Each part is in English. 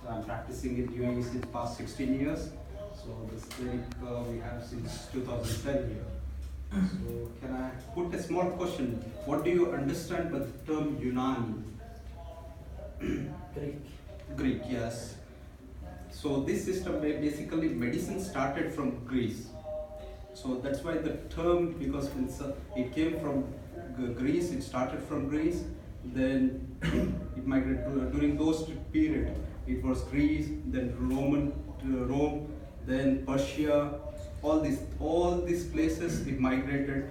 I'm practicing in UAE since past 16 years. So this clinic we have since 2010 here. So can I put a small question? What do you understand by the term unani? Greek. Greek, yes. So this system basically medicine started from Greece. So that's why the term, because it came from Greece, it started from Greece, then it migrated during those period. It was Greece, then Rome, then Persia, all these places it migrated.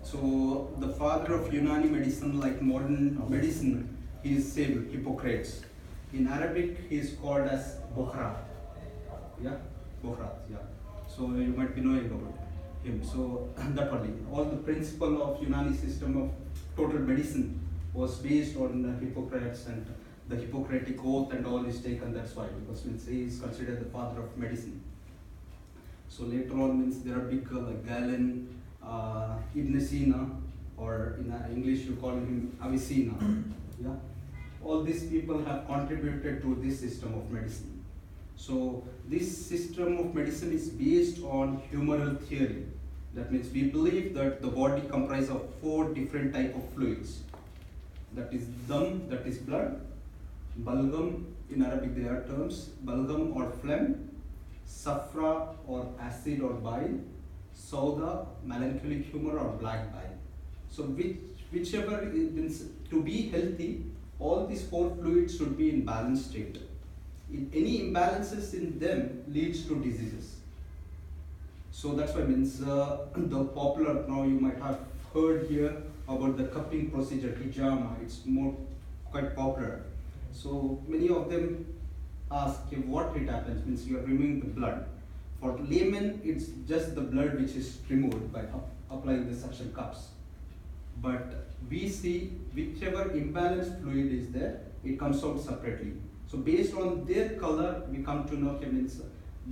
So the father of Unani medicine, like modern medicine, he is same Hippocrates. In Arabic, he is called as Bokhara. Yeah, Bokhara. Yeah. So you might be knowing about him. So that only. All the principle of Unani system of total medicine was based on Hippocrates, and the Hippocratic oath and all is taken. That's why, because he is considered the father of medicine. So later on means there are big like Galen, Ibn Sina, or in English you call him Avicenna. Yeah, all these people have contributed to this system of medicine. So this system of medicine is based on humoral theory. That means we believe that the body comprises of 4 different type of fluids. That is dam, that is blood, balgam, in Arabic there are terms, balgam or phlegm, safra or acid or bile, sauda, melancholic humor or black bile. So whichever means to be healthy, all these 4 fluids should be in balanced state. Any imbalances in them leads to diseases. So that's why means the popular, now you might have heard here about the cupping procedure, hijama. It's quite popular. So many of them ask what it happens, means you are removing the blood. For laymen, it's just the blood which is removed by applying the suction cups. But we see whichever imbalanced fluid is there, it comes out separately. So based on their color, we come to know, okay, means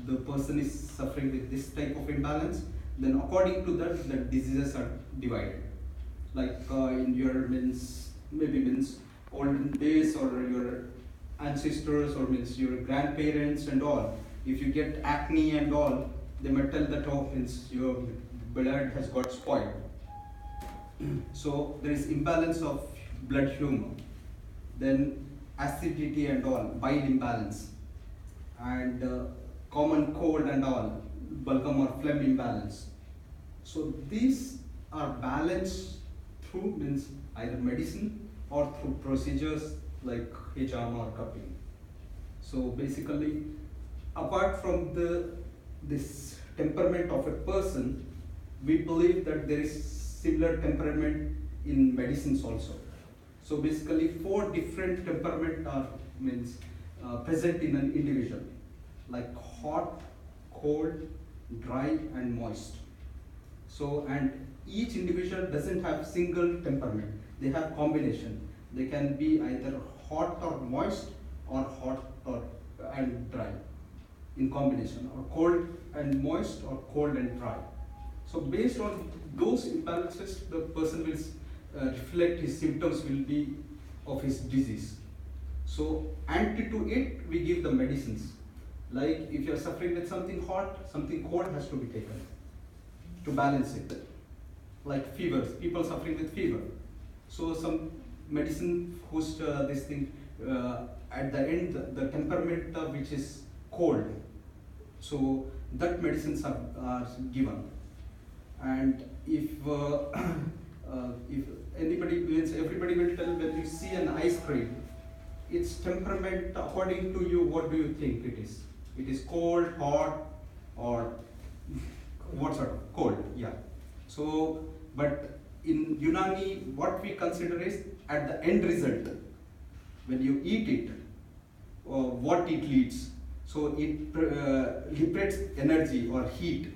the person is suffering with this type of imbalance. Then according to that, the diseases are divided. Like in your maybe olden days, or your ancestors, or means your grandparents and all. If you get acne and all, they might tell that, oh, means your blood has got spoiled. So there is imbalance of blood humor. Then acidity and all, bile imbalance, and common cold and all, balgam or phlegm imbalance. So these are balanced through means either medicine or through procedures like hijama or cupping. So basically, apart from this temperament of a person, we believe that there is similar temperament in medicines also. So basically 4 different temperament are present in an individual, like hot, cold, dry and moist. So and each individual doesn't have single temperament, they have combination. They can be either hot or moist, or hot and dry in combination, or cold and moist, or cold and dry. So based on those imbalances, the person will reflect, his symptoms will be of his disease. So anti to it, we give the medicines. Like if you are suffering with something hot, something cold has to be taken to balance it. Like fevers, people suffering with fever. So some medicine whose this thing at the end, the temperament which is cold. So that medicines are given. And if everybody will tell, when you see an ice cream, its temperament according to you, what do you think it is? It is cold, hot, or what sort of cold? Yeah. So, but in Unani, what we consider is at the end result, when you eat it, what it leads. So it liberates energy or heat.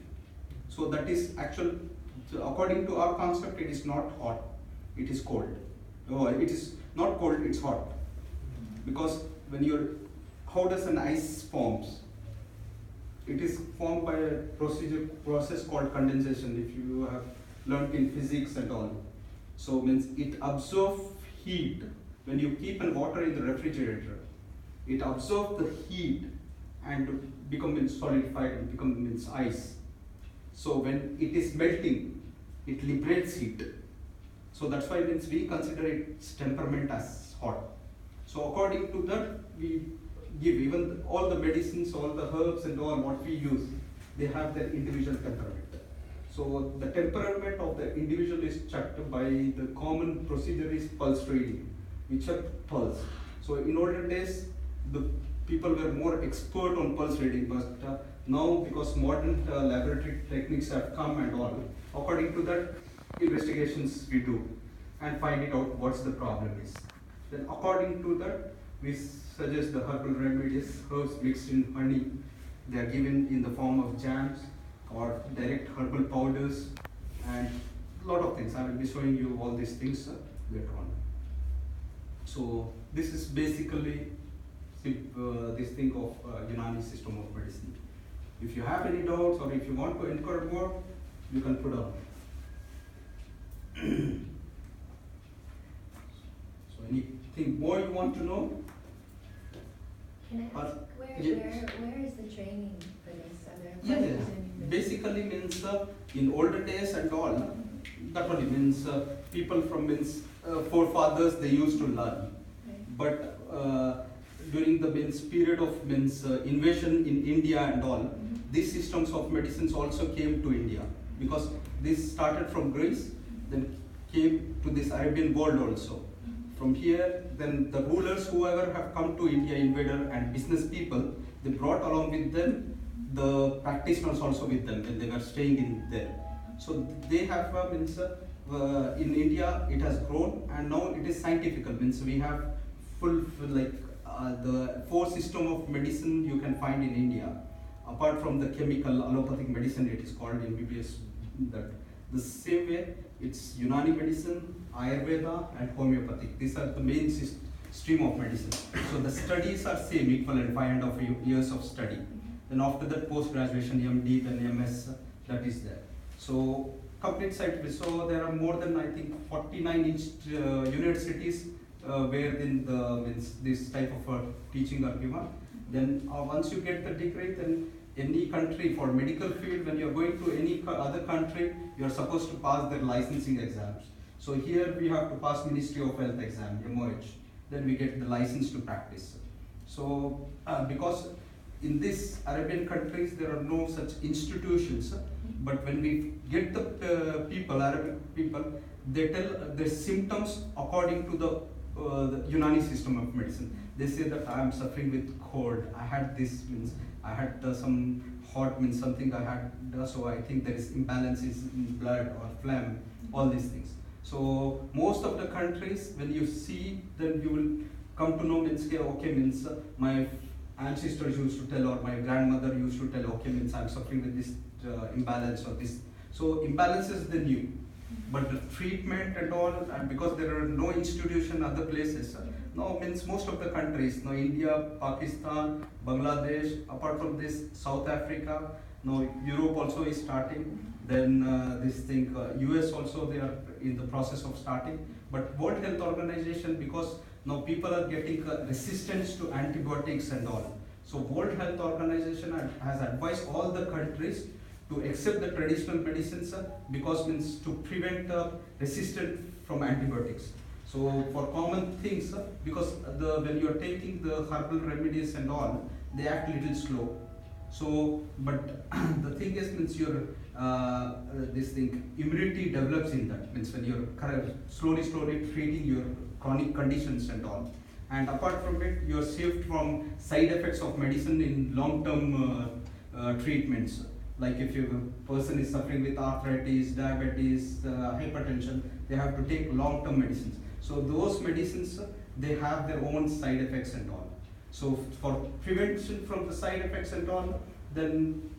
So that is actual, according to our concept, it is not hot, it is cold. Oh, it is not cold, it's hot. Because when how does an ice forms? It is formed by a process called condensation, if you have learned in physics and all. So means it absorbs heat. When you keep water in the refrigerator, it absorbs the heat and become solidified and become ice. So when it is melting, it liberates heat. So that's why we consider its temperament as hot. So according to that, we give even all the medicines, all the herbs and all what we use, they have their individual temperament. So the temperament of the individual is checked by the common procedure is pulse reading. We check pulse. So in older days, the people were more expert on pulse reading, but now because modern laboratory techniques have come and all, according to that, investigations we do and find it out what's the problem is. Then according to that, we suggest the herbal remedies, herbs mixed in honey. They are given in the form of jams or direct herbal powders and a lot of things. I will be showing you all these things later on. So this is basically this thing of Unani system of medicine. If you have any doubts or if you want to inquire more, you can put up. So anything more you want to know? Can I ask where is the training for this? Yeah. Basically means in older days and all, that only means people from forefathers they used to learn. Right. But during the period of invasion in India and all, these systems of medicines also came to India because this started from Greece, then came to this Arabian world also. From here, then the rulers, whoever have come to India, invader and business people, they brought along with them the practitioners also with them when they were staying in there. So they have in India it has grown and now it is scientific. Means we have full the 4 system of medicine you can find in India. Apart from the chemical allopathic medicine, it is called MBBS. That the same way it's Unani medicine, Ayurveda and homeopathic. These are the main stream of medicine. So the studies are same, equivalent 5.5 years of study. Then after that post-graduation, MD, then MS, that is there. So complete site, so there are more than I think 49 universities where this type of teaching are given. Then once you get the degree, then any country for medical field, when you are going to any other country, you are supposed to pass their licensing exams. So here we have to pass Ministry of Health exam, MOH. Then we get the license to practice. So because in these Arabian countries there are no such institutions, but when we get the Arabic people, they tell their symptoms according to the Unani system of medicine. They say that I am suffering with cold. I had this I had some hot something I had. So I think there is imbalances in blood or phlegm. All these things. So most of the countries, when you see, then you will come to know my ancestors used to tell or my grandmother used to tell, okay, I'm suffering with this imbalance or this. So imbalances they knew, but the treatment and all, and because there are no institution other places, no most of the countries, India, Pakistan, Bangladesh, apart from this South Africa, Europe also is starting. Then this thing, US also they are in the process of starting. But World Health Organization, because now people are getting resistance to antibiotics and all. So World Health Organization has advised all the countries to accept the traditional medicines because to prevent resistance from antibiotics. So for common things, because when you are taking the herbal remedies and all, they act little slow. So, but the thing is, your immunity develops in that. When you're slowly treating your chronic conditions and all. And apart from it, you're saved from side effects of medicine in long-term treatments. Like if a person is suffering with arthritis, diabetes, hypertension, they have to take long-term medicines. So those medicines, they have their own side effects and all. So for prevention from the side effects and all, then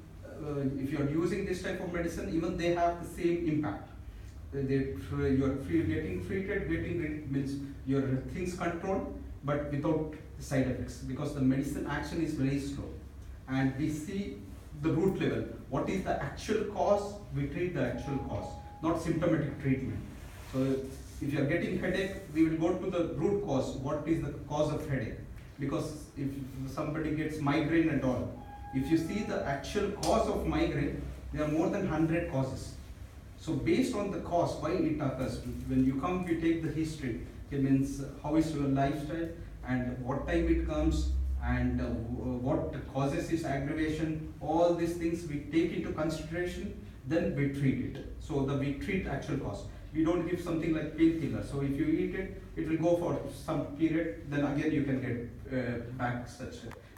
if you are using this type of medicine, even they have the same impact. You are getting treated, means your things controlled, but without side effects, because the medicine action is very slow. And we see the root level. What is the actual cause? We treat the actual cause, not symptomatic treatment. So if you are getting headache, we will go to the root cause. What is the cause of headache? because if somebody gets migraine and all, if you see the actual cause of migraine, there are more than 100 causes. So based on the cause, why it occurs, when you come, we take the history. It means how is your lifestyle and what time it comes and what causes its aggravation. All these things we take into consideration, then we treat it. So we treat actual cause. We don't give something like painkiller. So if you eat it, it will go for some period, then again you can get back such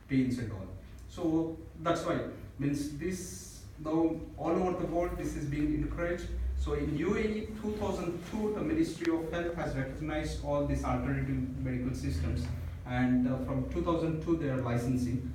pains and all. So that's why, means this now all over the world this is being encouraged. So in UAE 2002 the Ministry of Health has recognized all these alternative medical systems, and from 2002 they are licensing.